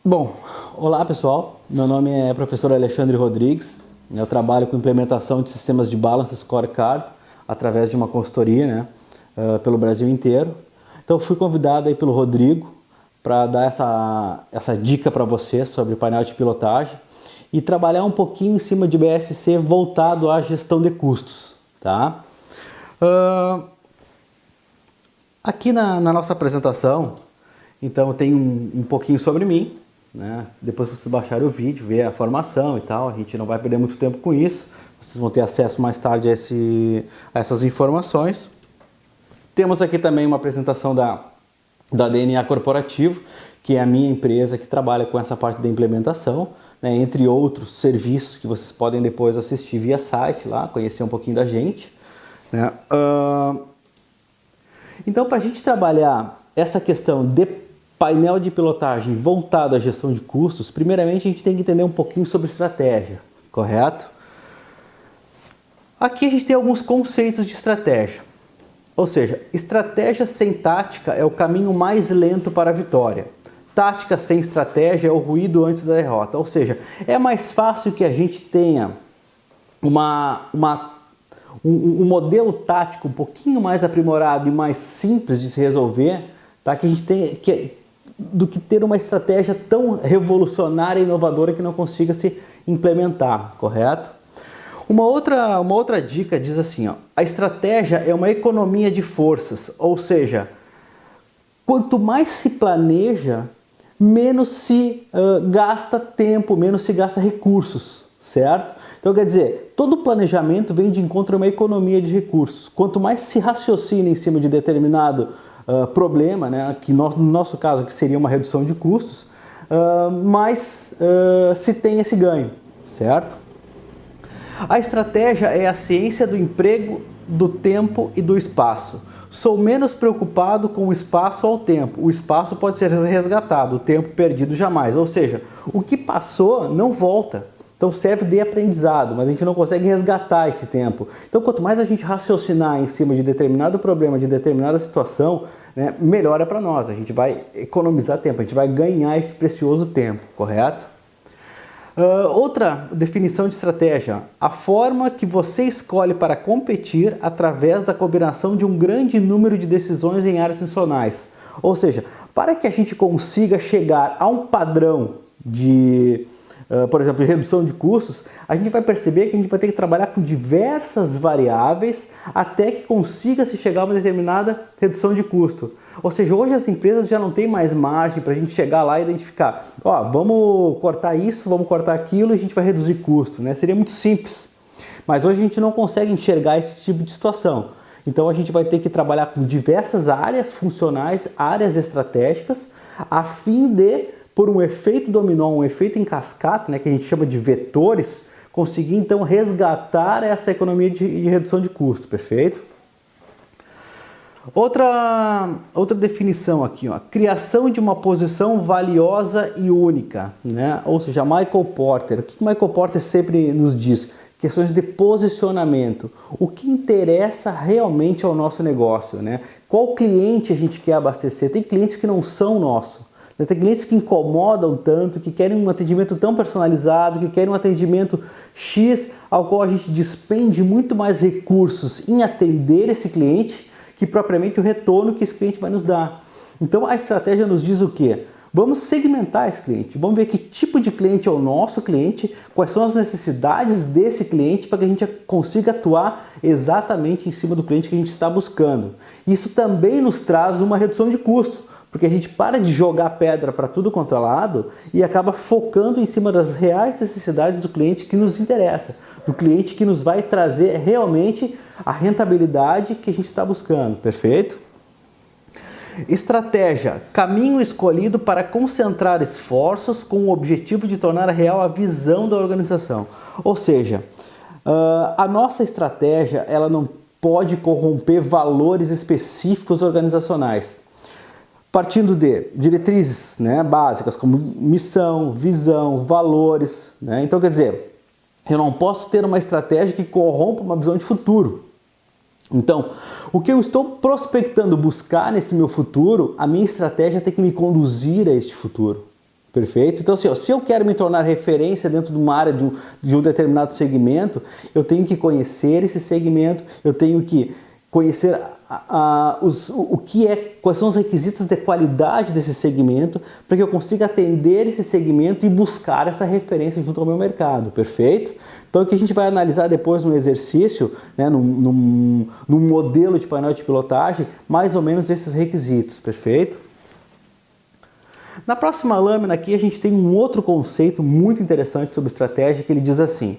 Bom, olá pessoal, meu nome é professor Alexandre Rodrigues, eu trabalho com implementação de sistemas de Balance Scorecard através de uma consultoria, pelo Brasil inteiro. Então fui convidado aí pelo Rodrigo para dar essa dica para você sobre painel de pilotagem e trabalhar um pouquinho em cima de BSC voltado à gestão de custos, tá? Aqui na nossa apresentação, então tem um pouquinho sobre mim, né? Depois vocês baixarem o vídeo, ver a formação e tal, a gente não vai perder muito tempo com isso, vocês vão ter acesso mais tarde a essas informações. Temos aqui também uma apresentação da DNA Corporativo, que é a minha empresa que trabalha com essa parte da implementação, né? Entre outros serviços que vocês podem depois assistir via site lá, conhecer um pouquinho da gente, né? Então, para a gente trabalhar essa questão de painel de pilotagem voltado à gestão de custos, primeiramente a gente tem que entender um pouquinho sobre estratégia, correto? Aqui a gente tem alguns conceitos de estratégia, ou seja, estratégia sem tática é o caminho mais lento para a vitória. Tática sem estratégia é o ruído antes da derrota, ou seja, é mais fácil que a gente tenha um modelo tático um pouquinho mais aprimorado e mais simples de se resolver, tá? Que a gente tem do que ter uma estratégia tão revolucionária e inovadora que não consiga se implementar, correto? Uma outra dica diz assim, ó, a estratégia é uma economia de forças, ou seja, quanto mais se planeja, menos se gasta tempo, menos se gasta recursos, certo? Então quer dizer, todo planejamento vem de encontro a uma economia de recursos. Quanto mais se raciocina em cima de determinado problema, né, que no nosso caso que seria uma redução de custos, mais se tem esse ganho, certo? A estratégia é a ciência do emprego, do tempo e do espaço. Sou menos preocupado com o espaço ao tempo. O espaço pode ser resgatado, o tempo perdido jamais. Ou seja, o que passou não volta. Então serve de aprendizado, mas a gente não consegue resgatar esse tempo. Então quanto mais a gente raciocinar em cima de determinado problema, de determinada situação, né, melhor é para nós. A gente vai economizar tempo, a gente vai ganhar esse precioso tempo, correto? Outra definição de estratégia, a forma que você escolhe para competir através da combinação de um grande número de decisões em áreas funcionais. Ou seja, para que a gente consiga chegar a um padrão de por exemplo, de redução de custos, a gente vai perceber que a gente vai ter que trabalhar com diversas variáveis até que consiga se chegar a uma determinada redução de custo. Ou seja, hoje as empresas já não têm mais margem para a gente chegar lá e identificar, ó, vamos cortar isso, vamos cortar aquilo e a gente vai reduzir custo, né? Seria muito simples. Mas hoje a gente não consegue enxergar esse tipo de situação. Então a gente vai ter que trabalhar com diversas áreas funcionais, áreas estratégicas, a fim de, por um efeito dominó, um efeito em cascata, né, que a gente chama de vetores, conseguir então resgatar essa economia de redução de custo, perfeito? Outra definição aqui, ó, criação de uma posição valiosa e única, né? Ou seja, Michael Porter. O que Michael Porter sempre nos diz? Questões de posicionamento. O que interessa realmente ao nosso negócio, né? Qual cliente a gente quer abastecer? Tem clientes que não são nossos. Tem clientes que incomodam tanto, que querem um atendimento tão personalizado, que querem um atendimento X, ao qual a gente despende muito mais recursos em atender esse cliente, que propriamente o retorno que esse cliente vai nos dar. Então a estratégia nos diz o quê? Vamos segmentar esse cliente, vamos ver que tipo de cliente é o nosso cliente, quais são as necessidades desse cliente para que a gente consiga atuar exatamente em cima do cliente que a gente está buscando. Isso também nos traz uma redução de custo, porque a gente para de jogar pedra para tudo quanto é lado e acaba focando em cima das reais necessidades do cliente que nos interessa, do cliente que nos vai trazer realmente a rentabilidade que a gente está buscando, perfeito? Estratégia, caminho escolhido para concentrar esforços com o objetivo de tornar real a visão da organização. Ou seja, a nossa estratégia ela não pode corromper valores específicos organizacionais. Partindo de diretrizes, né, básicas como missão, visão, valores, né? Então quer dizer, eu não posso ter uma estratégia que corrompa uma visão de futuro. Então, o que eu estou prospectando buscar nesse meu futuro, a minha estratégia tem que me conduzir a este futuro. Perfeito? Então, assim, ó, se eu quero me tornar referência dentro de uma área de um determinado segmento, eu tenho que conhecer esse segmento, eu tenho que conhecer quais são os requisitos de qualidade desse segmento, para que eu consiga atender esse segmento e buscar essa referência junto ao meu mercado, perfeito? Então, o que a gente vai analisar depois no exercício, né, num modelo de painel de pilotagem, mais ou menos esses requisitos, perfeito? Na próxima lâmina aqui a gente tem um outro conceito muito interessante sobre estratégia, que ele diz assim: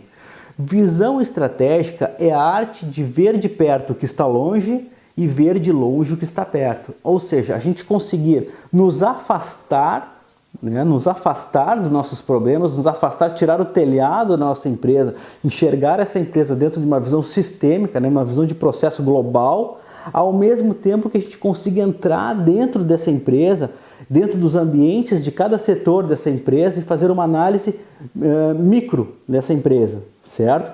visão estratégica é a arte de ver de perto o que está longe e ver de longe o que está perto. Ou seja, a gente conseguir nos afastar, né, nos afastar dos nossos problemas, nos afastar, tirar o telhado da nossa empresa, enxergar essa empresa dentro de uma visão sistêmica, né, uma visão de processo global, ao mesmo tempo que a gente consiga entrar dentro dessa empresa, dentro dos ambientes de cada setor dessa empresa e fazer uma análise micro dessa empresa, certo?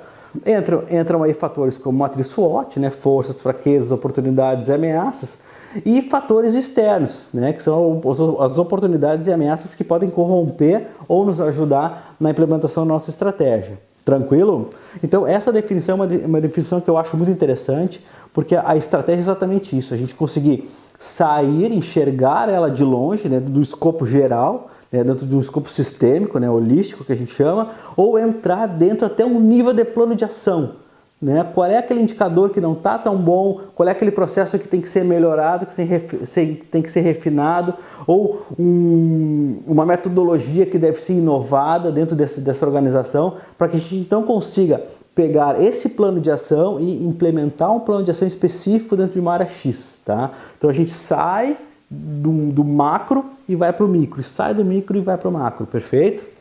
Entram aí fatores como matriz SWOT, né, forças, fraquezas, oportunidades e ameaças, e fatores externos, né, que são as oportunidades e ameaças que podem corromper ou nos ajudar na implementação da nossa estratégia. Tranquilo? Então essa definição é uma definição que eu acho muito interessante, porque a estratégia é exatamente isso, a gente conseguir sair, enxergar ela de longe, né, do escopo geral, né, dentro de um escopo sistêmico, né, holístico que a gente chama, ou entrar dentro até um nível de plano de ação. Né? Qual é aquele indicador que não está tão bom, qual é aquele processo que tem que ser melhorado, que tem que ser refinado, ou uma metodologia que deve ser inovada dentro dessa organização, para que a gente então consiga pegar esse plano de ação e implementar um plano de ação específico dentro de uma área X. Tá? Então a gente sai do macro e vai para o micro, sai do micro e vai para o macro, perfeito?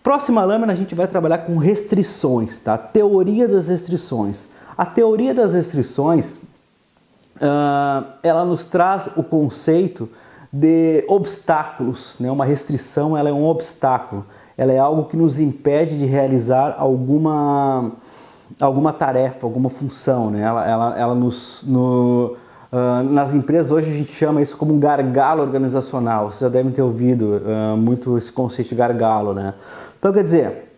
Próxima lâmina a gente vai trabalhar com restrições, tá? Teoria das restrições. A teoria das restrições, ela nos traz o conceito de obstáculos, né? Uma restrição, ela é um obstáculo, ela é algo que nos impede de realizar alguma tarefa, alguma função, né? Nas empresas hoje a gente chama isso como um gargalo organizacional. Vocês já devem ter ouvido muito esse conceito de gargalo, né? Então, quer dizer,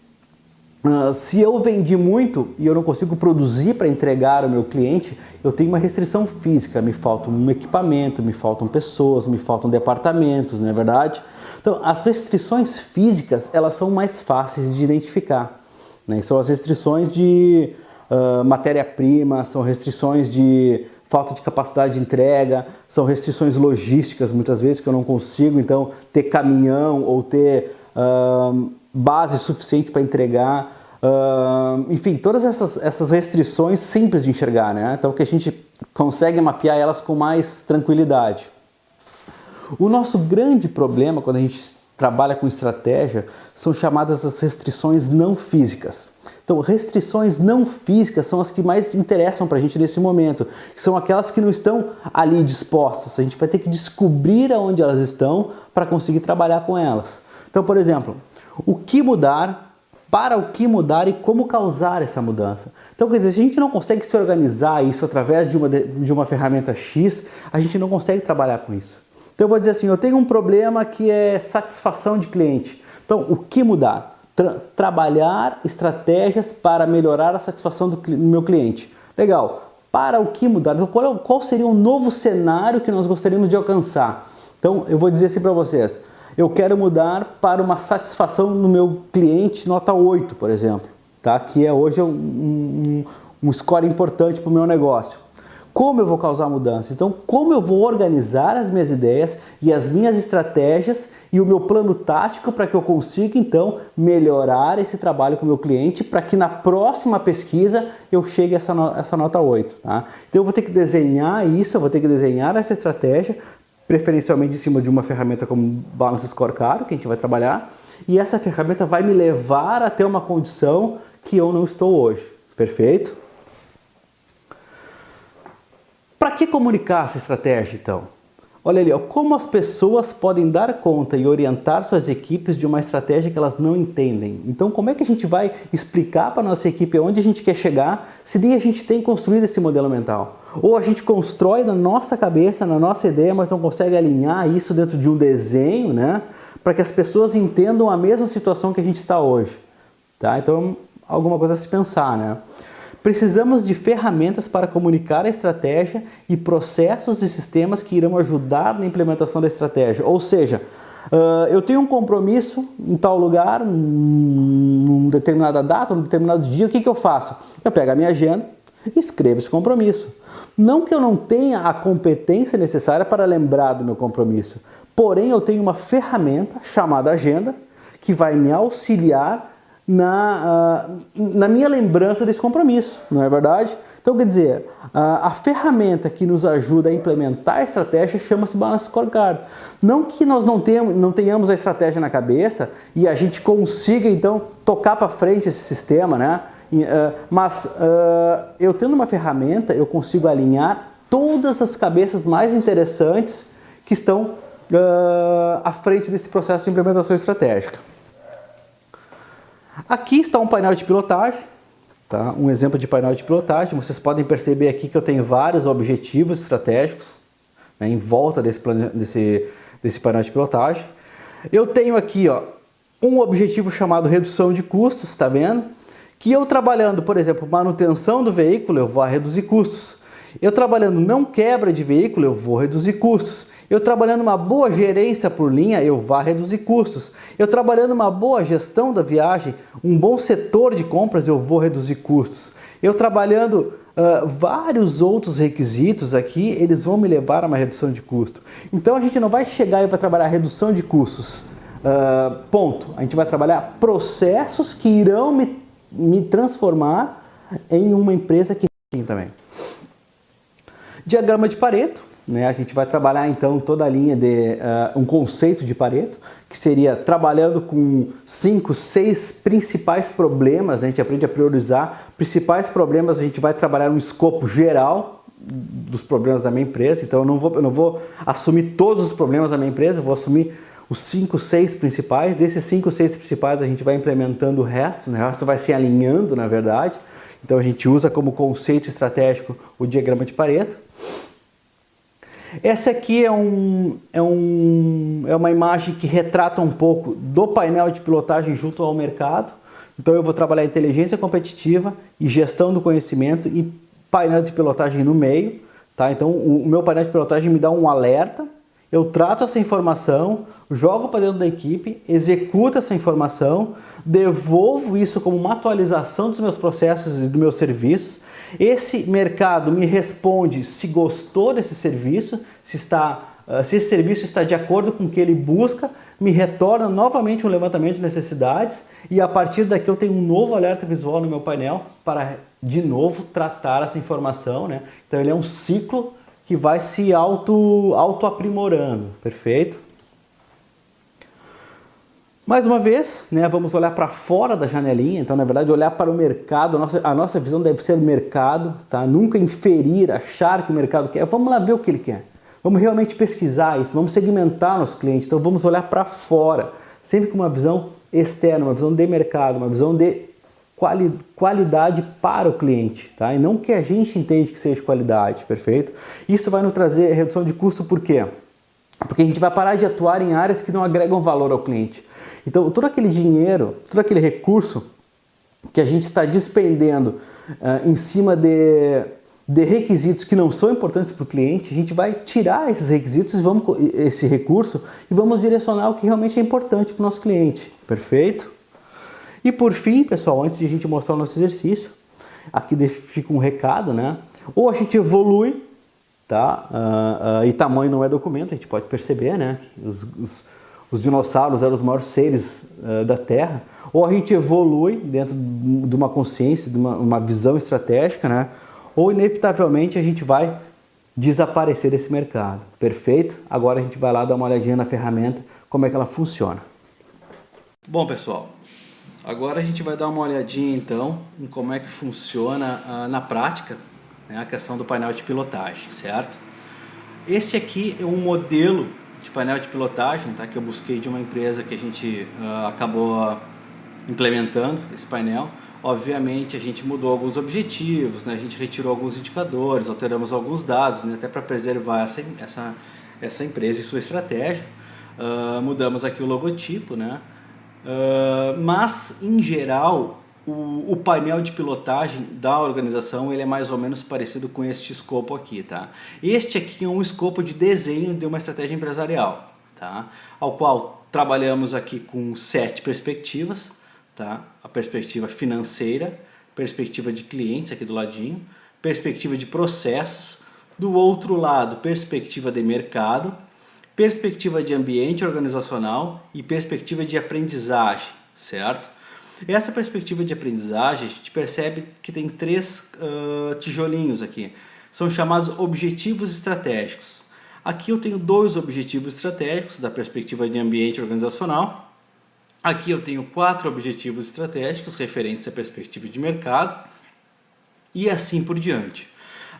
se eu vendi muito e eu não consigo produzir para entregar ao meu cliente, eu tenho uma restrição física, me falta um equipamento, me faltam pessoas, me faltam departamentos, não é verdade? Então, as restrições físicas, elas são mais fáceis de identificar, né? São as restrições de matéria-prima, são restrições de falta de capacidade de entrega, são restrições logísticas, muitas vezes, que eu não consigo, então, ter caminhão ou ter base suficiente para entregar, enfim, todas essas restrições simples de enxergar, né? Então que a gente consegue mapear elas com mais tranquilidade. O nosso grande problema quando a gente trabalha com estratégia são chamadas as restrições não físicas. Então, restrições não físicas são as que mais interessam para a gente nesse momento, que são aquelas que não estão ali dispostas. A gente vai ter que descobrir aonde elas estão para conseguir trabalhar com elas. Então, por exemplo, o que mudar, para o que mudar e como causar essa mudança. Então, quer dizer, se a gente não consegue se organizar isso através de uma ferramenta X, a gente não consegue trabalhar com isso. Então, eu vou dizer assim, eu tenho um problema que é satisfação de cliente. Então, o que mudar? Trabalhar estratégias para melhorar a satisfação do meu cliente. Legal. Para o que mudar? Então, qual seria um novo cenário que nós gostaríamos de alcançar? Então, eu vou dizer assim para vocês. Eu quero mudar para uma satisfação no meu cliente nota 8, por exemplo, tá? Que é hoje um score importante para o meu negócio. Como eu vou causar mudança? Então, como eu vou organizar as minhas ideias e as minhas estratégias e o meu plano tático para que eu consiga, então, melhorar esse trabalho com o meu cliente para que na próxima pesquisa eu chegue a essa nota 8, tá? Então, eu vou ter que desenhar isso, eu vou ter que desenhar essa estratégia, preferencialmente em cima de uma ferramenta como Balance Scorecard, que a gente vai trabalhar, e essa ferramenta vai me levar até uma condição que eu não estou hoje. Perfeito? Para que comunicar essa estratégia, então? Olha ali, ó, como as pessoas podem dar conta e orientar suas equipes de uma estratégia que elas não entendem. Então, como é que a gente vai explicar para a nossa equipe onde a gente quer chegar, se nem a gente tem construído esse modelo mental? Ou a gente constrói na nossa cabeça, na nossa ideia, mas não consegue alinhar isso dentro de um desenho, né? Para que as pessoas entendam a mesma situação que a gente está hoje. Tá? Então, alguma coisa a se pensar, né? Precisamos de ferramentas para comunicar a estratégia e processos e sistemas que irão ajudar na implementação da estratégia. Ou seja, eu tenho um compromisso em tal lugar, numa determinada data, num determinado dia, o que eu faço? Eu pego a minha agenda e escrevo esse compromisso. Não que eu não tenha a competência necessária para lembrar do meu compromisso, porém eu tenho uma ferramenta chamada agenda que vai me auxiliar na minha lembrança desse compromisso, não é verdade? Então, quer dizer, a ferramenta que nos ajuda a implementar a estratégia chama-se Balance Scorecard. Não que nós não tenhamos a estratégia na cabeça e a gente consiga, então, tocar para frente esse sistema, né? Mas eu tendo uma ferramenta, eu consigo alinhar todas as cabeças mais interessantes que estão à frente desse processo de implementação estratégica. Aqui está um painel de pilotagem, tá? Um exemplo de painel de pilotagem. Vocês podem perceber aqui que eu tenho vários objetivos estratégicos, né, em volta desse painel de pilotagem. Eu tenho aqui, ó, um objetivo chamado redução de custos, está vendo? Que eu trabalhando, por exemplo, manutenção do veículo, eu vou reduzir custos. Eu trabalhando não quebra de veículo, eu vou reduzir custos. Eu trabalhando uma boa gerência por linha, eu vou reduzir custos. Eu trabalhando uma boa gestão da viagem, um bom setor de compras, eu vou reduzir custos. Eu trabalhando vários outros requisitos aqui, eles vão me levar a uma redução de custo. Então a gente não vai chegar e vai trabalhar redução de custos, ponto. A gente vai trabalhar processos que irão me transformar em uma empresa que tem também. Diagrama de Pareto, né? A gente vai trabalhar então toda a linha de um conceito de Pareto, que seria trabalhando com 5, 6 principais problemas. A gente aprende a priorizar principais problemas, a gente vai trabalhar um escopo geral dos problemas da minha empresa. Então eu não vou assumir todos os problemas da minha empresa, eu vou assumir os 5, 6 principais. Desses 5, 6 principais a gente vai implementando o resto, né? O resto vai se alinhando, na verdade. Então a gente usa como conceito estratégico o diagrama de Pareto. Essa aqui é uma imagem que retrata um pouco do painel de pilotagem junto ao mercado. Então eu vou trabalhar inteligência competitiva e gestão do conhecimento e painel de pilotagem no meio. Tá? Então o meu painel de pilotagem me dá um alerta, eu trato essa informação, jogo para dentro da equipe, executo essa informação, devolvo isso como uma atualização dos meus processos e dos meus serviços. Esse mercado me responde se gostou desse serviço, se esse serviço está de acordo com o que ele busca, me retorna novamente um levantamento de necessidades e a partir daqui eu tenho um novo alerta visual no meu painel para, de novo, tratar essa informação, né? Então ele é um ciclo que vai se auto-aprimorando, perfeito? Mais uma vez, né, vamos olhar para fora da janelinha, então na verdade olhar para o mercado, a nossa visão deve ser o mercado, tá? Nunca inferir, achar que o mercado quer, vamos lá ver o que ele quer, vamos realmente pesquisar isso, vamos segmentar nosso cliente, então vamos olhar para fora, sempre com uma visão externa, uma visão de mercado, uma visão de qualidade para o cliente, tá? E não que a gente entende que seja qualidade, perfeito? Isso vai nos trazer redução de custo, por quê? Porque a gente vai parar de atuar em áreas que não agregam valor ao cliente. Então, todo aquele dinheiro, todo aquele recurso que a gente está despendendo em cima de requisitos que não são importantes para o cliente, a gente vai tirar esses requisitos, esse recurso, e vamos direcionar o que realmente é importante para o nosso cliente. Perfeito? E por fim, pessoal, antes de a gente mostrar o nosso exercício, aqui fica um recado, né? Ou a gente evolui, tá? E tamanho não é documento, a gente pode perceber, né? Os dinossauros eram os maiores seres da Terra, ou a gente evolui dentro de uma consciência, de uma visão estratégica, né? Ou inevitavelmente a gente vai desaparecer desse mercado. Perfeito? Agora a gente vai lá dar uma olhadinha na ferramenta, como é que ela funciona. Bom, pessoal, agora a gente vai dar uma olhadinha então em como é que funciona na prática, né, a questão do painel de pilotagem, certo? Este aqui é um modelo de painel de pilotagem, tá? Que eu busquei de uma empresa que a gente acabou implementando esse painel. Obviamente a gente mudou alguns objetivos, né? A gente retirou alguns indicadores, alteramos alguns dados, né? Até para preservar essa empresa e sua estratégia. Mudamos aqui o logotipo, né? Mas em geral o painel de pilotagem da organização ele é mais ou menos parecido com este escopo aqui, tá? Este aqui é um escopo de desenho de uma estratégia empresarial, tá? Ao qual trabalhamos aqui com 7 perspectivas, tá? A perspectiva financeira, perspectiva de clientes aqui do ladinho, perspectiva de processos, do outro lado perspectiva de mercado, perspectiva de ambiente organizacional e perspectiva de aprendizagem, certo? Essa perspectiva de aprendizagem, a gente percebe que tem 3 tijolinhos aqui. São chamados objetivos estratégicos. Aqui eu tenho 2 objetivos estratégicos da perspectiva de ambiente organizacional. Aqui eu tenho 4 objetivos estratégicos referentes à perspectiva de mercado. E assim por diante.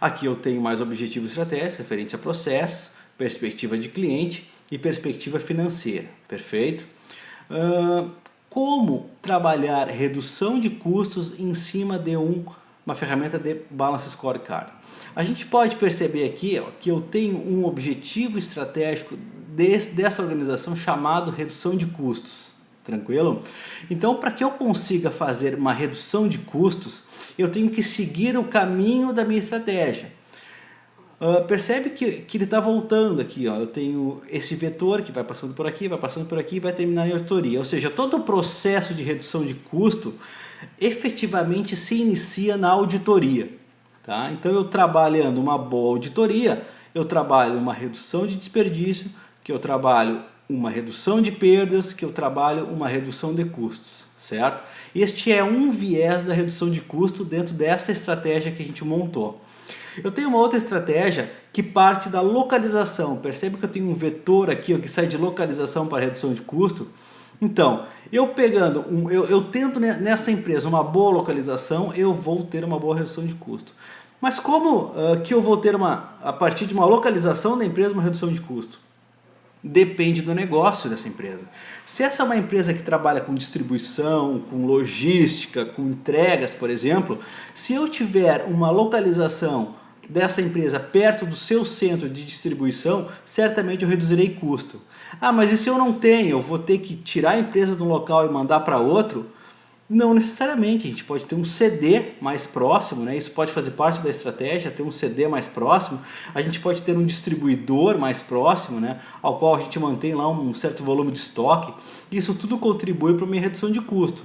Aqui eu tenho mais objetivos estratégicos referentes a processos, perspectiva de cliente e perspectiva financeira. Perfeito? Como trabalhar redução de custos em cima de uma ferramenta de Balance Scorecard? A gente pode perceber aqui que eu tenho um objetivo estratégico dessa organização chamado redução de custos. Tranquilo? Então, para que eu consiga fazer uma redução de custos, eu tenho que seguir o caminho da minha estratégia. Percebe que ele está voltando aqui, ó. Eu tenho esse vetor que vai passando por aqui, e vai terminar em auditoria. Ou seja, todo o processo de redução de custo efetivamente se inicia na auditoria. Tá? Então, eu trabalhando uma boa auditoria, eu trabalho uma redução de desperdício, que eu trabalho uma redução de perdas, que eu trabalho uma redução de custos, certo? Este é um viés da redução de custo dentro dessa estratégia que a gente montou. Eu tenho uma outra estratégia que parte da localização. Percebe que eu tenho um vetor aqui ó, que sai de localização para redução de custo? Então, eu tento nessa empresa uma boa localização, eu vou ter uma boa redução de custo. Mas como que eu vou ter a partir de uma localização da empresa uma redução de custo? Depende do negócio dessa empresa. Se essa é uma empresa que trabalha com distribuição, com logística, com entregas, por exemplo, se eu tiver uma localização dessa empresa perto do seu centro de distribuição, certamente eu reduzirei custo. Ah, mas e se eu não tenho? Eu vou ter que tirar a empresa de um local e mandar para outro? Não necessariamente, a gente pode ter um CD mais próximo, né? Isso pode fazer parte da estratégia, ter um CD mais próximo, a gente pode ter um distribuidor mais próximo, né? Ao qual a gente mantém lá um certo volume de estoque, isso tudo contribui para a minha redução de custo.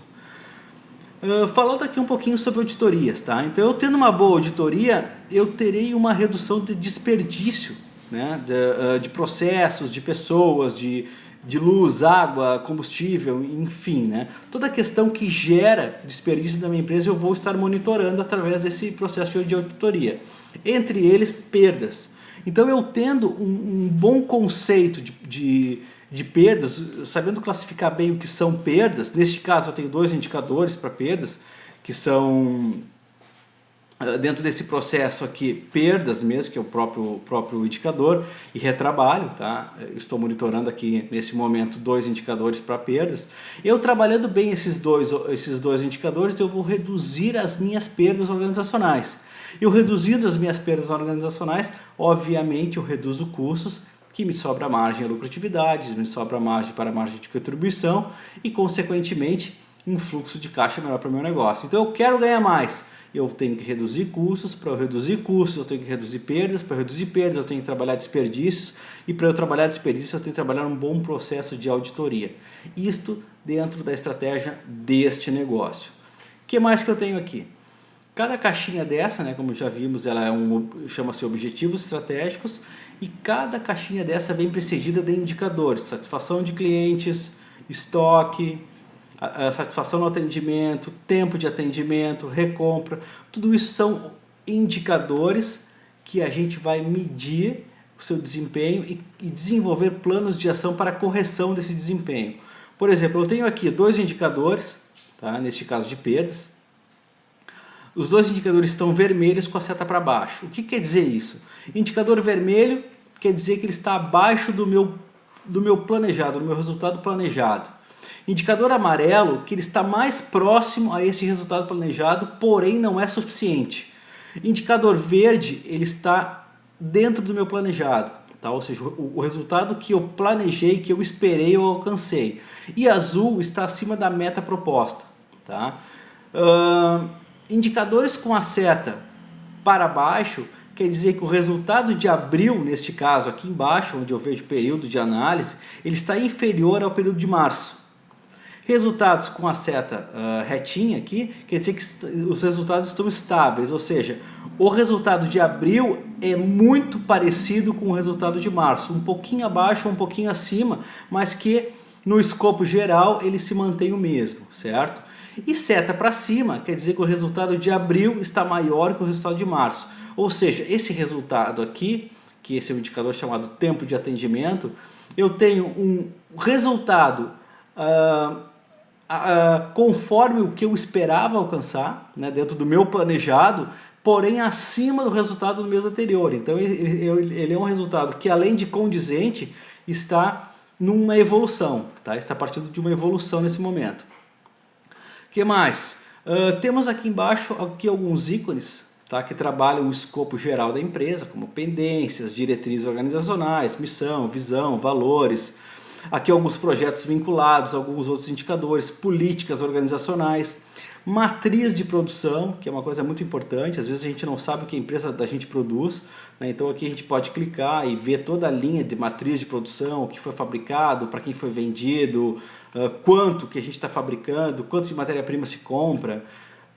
Falando aqui um pouquinho sobre auditorias, tá? Então eu tendo uma boa auditoria, eu terei uma redução de desperdício, né? De processos, de pessoas, de luz, água, combustível, enfim, né? Toda a questão que gera desperdício da minha empresa eu vou estar monitorando através desse processo de auditoria. Entre eles, perdas. Então eu tendo um bom conceito de perdas, sabendo classificar bem o que são perdas, neste caso eu tenho 2 indicadores para perdas, que são dentro desse processo aqui, perdas mesmo, que é o próprio indicador, e retrabalho, tá? Eu estou monitorando aqui nesse momento 2 indicadores para perdas. Eu trabalhando bem esses dois indicadores, eu vou reduzir as minhas perdas organizacionais. Eu reduzindo as minhas perdas organizacionais, obviamente eu reduzo custos, que me sobra margem a lucratividade, me sobra margem para a margem de contribuição e, consequentemente, um fluxo de caixa melhor para o meu negócio. Então eu quero ganhar mais. Eu tenho que reduzir custos, para eu reduzir custos eu tenho que reduzir perdas, para reduzir perdas eu tenho que trabalhar desperdícios e para eu trabalhar desperdícios eu tenho que trabalhar um bom processo de auditoria. Isto dentro da estratégia deste negócio. O que mais que eu tenho aqui? Cada caixinha dessa, né, como já vimos, ela chama-se objetivos estratégicos e cada caixinha dessa vem precedida de indicadores, satisfação de clientes, estoque, a satisfação no atendimento, tempo de atendimento, recompra, tudo isso são indicadores que a gente vai medir o seu desempenho e desenvolver planos de ação para a correção desse desempenho. Por exemplo, eu tenho aqui 2 indicadores, tá? Neste caso de perdas. Os 2 indicadores estão vermelhos com a seta para baixo. O que quer dizer isso? Indicador vermelho quer dizer que ele está abaixo do meu planejado, do meu resultado planejado. Indicador amarelo, que ele está mais próximo a esse resultado planejado, porém não é suficiente. Indicador verde, ele está dentro do meu planejado, tá? Ou seja, o resultado que eu planejei, que eu esperei, eu alcancei. E azul está acima da meta proposta, tá? Indicadores com a seta para baixo, quer dizer que o resultado de abril, neste caso aqui embaixo, onde eu vejo período de análise, ele está inferior ao período de março. Resultados com a seta retinha aqui, quer dizer que os resultados estão estáveis, ou seja, o resultado de abril é muito parecido com o resultado de março, um pouquinho abaixo, um pouquinho acima, mas que no escopo geral ele se mantém o mesmo, certo? E seta para cima, quer dizer que o resultado de abril está maior que o resultado de março, ou seja, esse resultado aqui, que esse é um indicador chamado tempo de atendimento, eu tenho um resultado conforme o que eu esperava alcançar, né, dentro do meu planejado, porém acima do resultado do mês anterior. Então ele é um resultado que, além de condizente, está numa evolução, tá? Está partindo de uma evolução nesse momento. O que mais? Temos aqui embaixo alguns ícones, tá, que trabalham o escopo geral da empresa, como pendências, diretrizes organizacionais, missão, visão, valores. Aqui alguns projetos vinculados, alguns outros indicadores, políticas organizacionais, matriz de produção, que é uma coisa muito importante. Às vezes a gente não sabe o que a empresa da gente produz, né? Então aqui a gente pode clicar e ver toda a linha de matriz de produção, o que foi fabricado, para quem foi vendido, quanto que a gente está fabricando, quanto de matéria-prima se compra.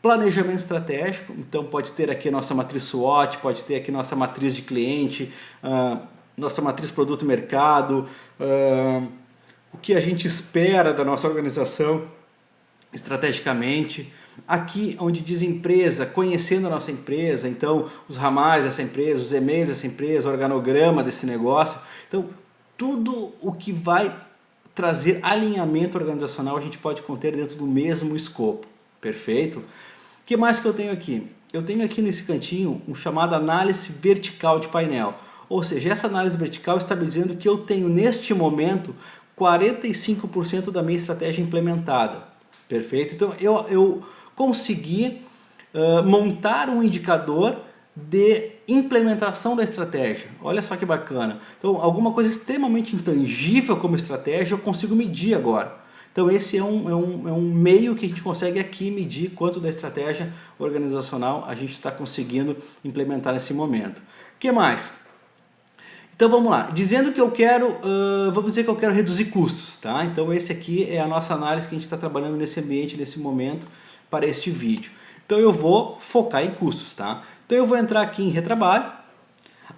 Planejamento estratégico, então pode ter aqui a nossa matriz SWOT, pode ter aqui nossa matriz de cliente, nossa matriz produto-mercado, o que a gente espera da nossa organização estrategicamente. Aqui onde diz empresa, conhecendo a nossa empresa, então os ramais dessa empresa, os e-mails dessa empresa, o organograma desse negócio. Então tudo o que vai trazer alinhamento organizacional a gente pode conter dentro do mesmo escopo. Perfeito? O que mais que eu tenho aqui? Eu tenho aqui nesse cantinho um chamado análise vertical de painel. Ou seja, essa análise vertical está me dizendo que eu tenho neste momento 45% da minha estratégia implementada. Perfeito? Então eu consegui montar um indicador de implementação da estratégia. Olha só que bacana. Então alguma coisa extremamente intangível como estratégia eu consigo medir agora. Então esse é um meio que a gente consegue aqui medir quanto da estratégia organizacional a gente está conseguindo implementar nesse momento. O que mais? Então vamos lá, dizendo que eu quero, vamos dizer que eu quero reduzir custos, tá? Então esse aqui é a nossa análise que a gente está trabalhando nesse ambiente, nesse momento, para este vídeo. Então eu vou focar em custos, tá? Então eu vou entrar aqui em retrabalho.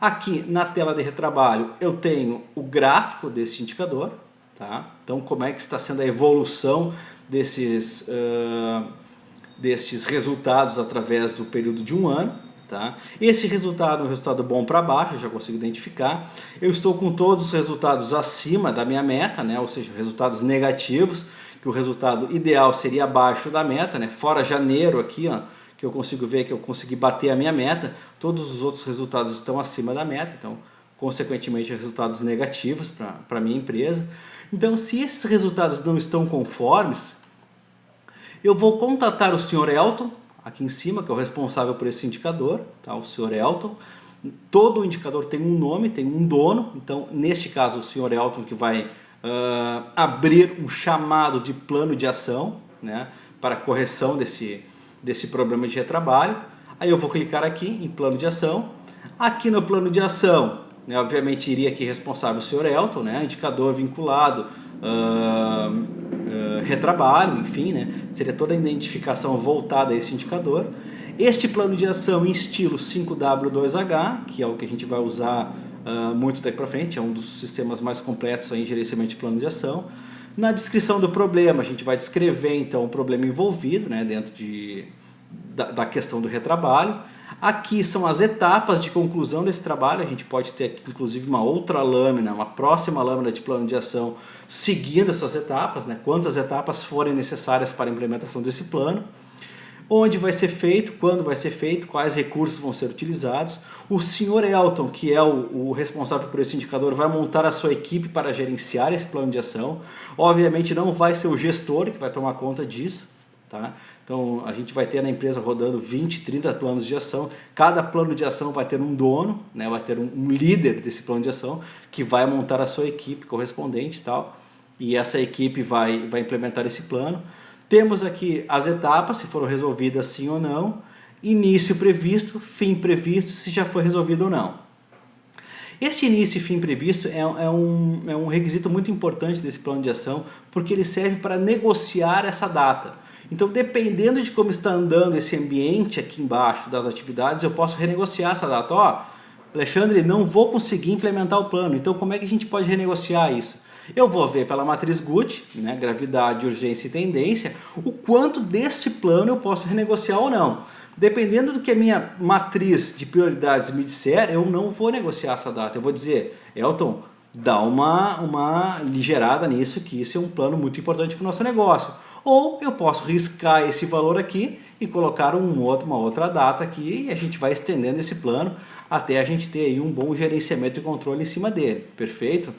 Aqui na tela de retrabalho eu tenho o gráfico desse indicador, tá? Então como é que está sendo a evolução desses resultados através do período de um ano. Tá? Esse resultado é um resultado bom para baixo, eu já consigo identificar. Eu estou com todos os resultados acima da minha meta, né? Ou seja, resultados negativos, que o resultado ideal seria abaixo da meta, né? Fora janeiro aqui, ó, que eu consigo ver que eu consegui bater a minha meta, todos os outros resultados estão acima da meta, então consequentemente resultados negativos para a minha empresa. Então se esses resultados não estão conformes, eu vou contatar o Sr. Elton, aqui em cima, que é o responsável por esse indicador, tá? O Sr. Elton. Todo indicador tem um nome, tem um dono, então neste caso o Sr. Elton que vai abrir um chamado de plano de ação, né, para correção desse problema de retrabalho. Aí eu vou clicar aqui em plano de ação. Aqui no plano de ação, né, obviamente iria aqui responsável o Sr. Elton, né, indicador vinculado, retrabalho, enfim, né? Seria toda a identificação voltada a esse indicador. Este plano de ação em estilo 5W2H, que é o que a gente vai usar muito daqui para frente, é um dos sistemas mais completos aí em gerenciamento de plano de ação. Na descrição do problema, a gente vai descrever então o problema envolvido, né, dentro da questão do retrabalho. Aqui são as etapas de conclusão desse trabalho, a gente pode ter aqui inclusive uma outra lâmina, uma próxima lâmina de plano de ação seguindo essas etapas, né? Quantas etapas forem necessárias para a implementação desse plano. onde vai ser feito, quando vai ser feito, quais recursos vão ser utilizados. O senhor Elton, que é o responsável por esse indicador, vai montar a sua equipe para gerenciar esse plano de ação. Obviamente não vai ser o gestor que vai tomar conta disso, tá? Então a gente vai ter na empresa rodando 20, 30 planos de ação. Cada plano de ação vai ter um dono, né? Vai ter um líder desse plano de ação que vai montar a sua equipe correspondente e tal. E essa equipe vai implementar esse plano. Temos aqui as etapas, se foram resolvidas sim ou não, início previsto, fim previsto, se já foi resolvido ou não. Este início e fim previsto é um requisito muito importante desse plano de ação, porque ele serve para negociar essa data. Então, dependendo de como está andando esse ambiente aqui embaixo das atividades, eu posso renegociar essa data. Ó, Alexandre, não vou conseguir implementar o plano, então como é que a gente pode renegociar isso? Eu vou ver pela matriz Gucci, né, gravidade, urgência e tendência, o quanto deste plano eu posso renegociar ou não. Dependendo do que a minha matriz de prioridades me disser, eu não vou negociar essa data. Eu vou dizer, Elton, dá uma ligeirada nisso, que isso é um plano muito importante para o nosso negócio. Ou eu posso riscar esse valor aqui e colocar uma outra data aqui e a gente vai estendendo esse plano até a gente ter aí um bom gerenciamento e controle em cima dele. Perfeito?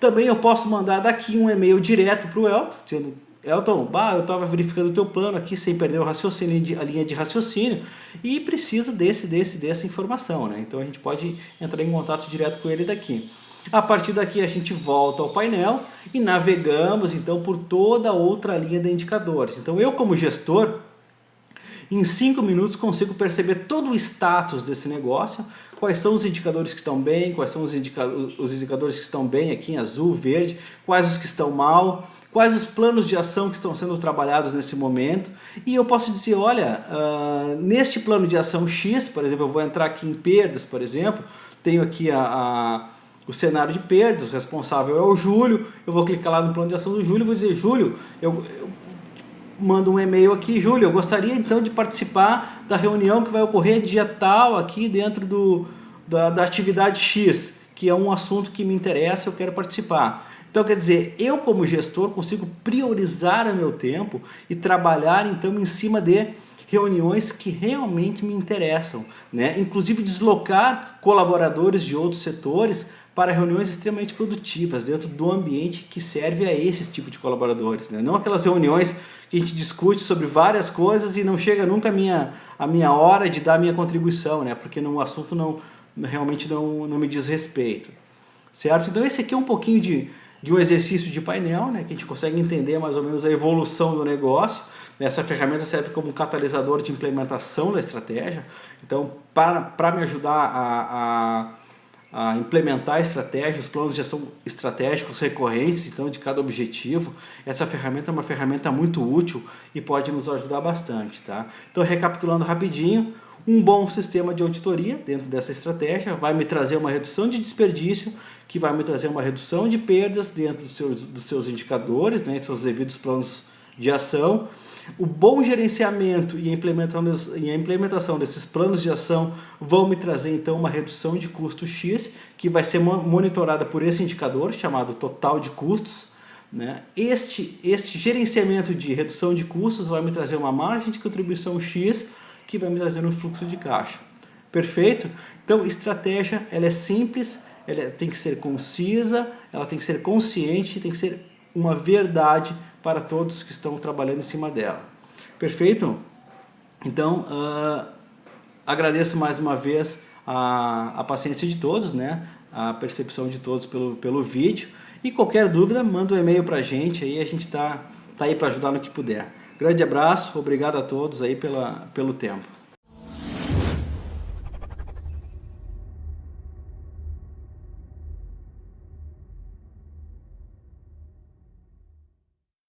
Também eu posso mandar daqui um e-mail direto para o Elton, dizendo, Elton, eu estava verificando o teu plano aqui sem perder o raciocínio, a linha de raciocínio e preciso dessa informação, né? Então a gente pode entrar em contato direto com ele daqui. A partir daqui a gente volta ao painel e navegamos então por toda outra linha de indicadores. Então eu como gestor, em 5 minutos consigo perceber todo o status desse negócio, quais são os indicadores que estão bem, quais são os indicadores que estão bem aqui em azul, verde, quais os que estão mal, quais os planos de ação que estão sendo trabalhados nesse momento. E eu posso dizer, olha, neste plano de ação X, por exemplo, eu vou entrar aqui em perdas, por exemplo, tenho aqui o cenário de perdas, o responsável é o Júlio, eu vou clicar lá no plano de ação do Júlio e vou dizer, Júlio, eu mando um e-mail aqui, Júlio, eu gostaria então de participar da reunião que vai ocorrer dia tal aqui dentro da atividade X, que é um assunto que me interessa, eu quero participar. Então, quer dizer, eu como gestor consigo priorizar o meu tempo e trabalhar então em cima de reuniões que realmente me interessam, né? Inclusive deslocar colaboradores de outros setores para reuniões extremamente produtivas dentro do ambiente que serve a esse tipo de colaboradores, né? Não aquelas reuniões que a gente discute sobre várias coisas e não chega nunca a minha hora de dar a minha contribuição, né? Porque o assunto realmente não me diz respeito, certo? Então esse aqui é um pouquinho de um exercício de painel, né? Que a gente consegue entender mais ou menos a evolução do negócio. Essa ferramenta serve como um catalisador de implementação da estratégia. Então, para me ajudar a implementar a estratégia, os planos de ação estratégicos recorrentes, então, de cada objetivo, essa ferramenta é uma ferramenta muito útil e pode nos ajudar bastante, tá? Então, recapitulando rapidinho, um bom sistema de auditoria dentro dessa estratégia vai me trazer uma redução de desperdício, que vai me trazer uma redução de perdas dentro dos seus indicadores, né, seus devidos planos de ação. O bom gerenciamento e a implementação desses planos de ação vão me trazer então uma redução de custo X, que vai ser monitorada por esse indicador chamado total de custos, né? Este gerenciamento de redução de custos vai me trazer uma margem de contribuição X, que vai me trazer um fluxo de caixa. Perfeito? Então, estratégia, ela é simples, ela tem que ser concisa, ela tem que ser consciente, tem que ser uma verdade para todos que estão trabalhando em cima dela. Perfeito? Então, agradeço mais uma vez a paciência de todos, né? A percepção de todos pelo vídeo. E qualquer dúvida, manda um e-mail para a gente, aí a gente tá aí para ajudar no que puder. Grande abraço, obrigado a todos aí pelo tempo.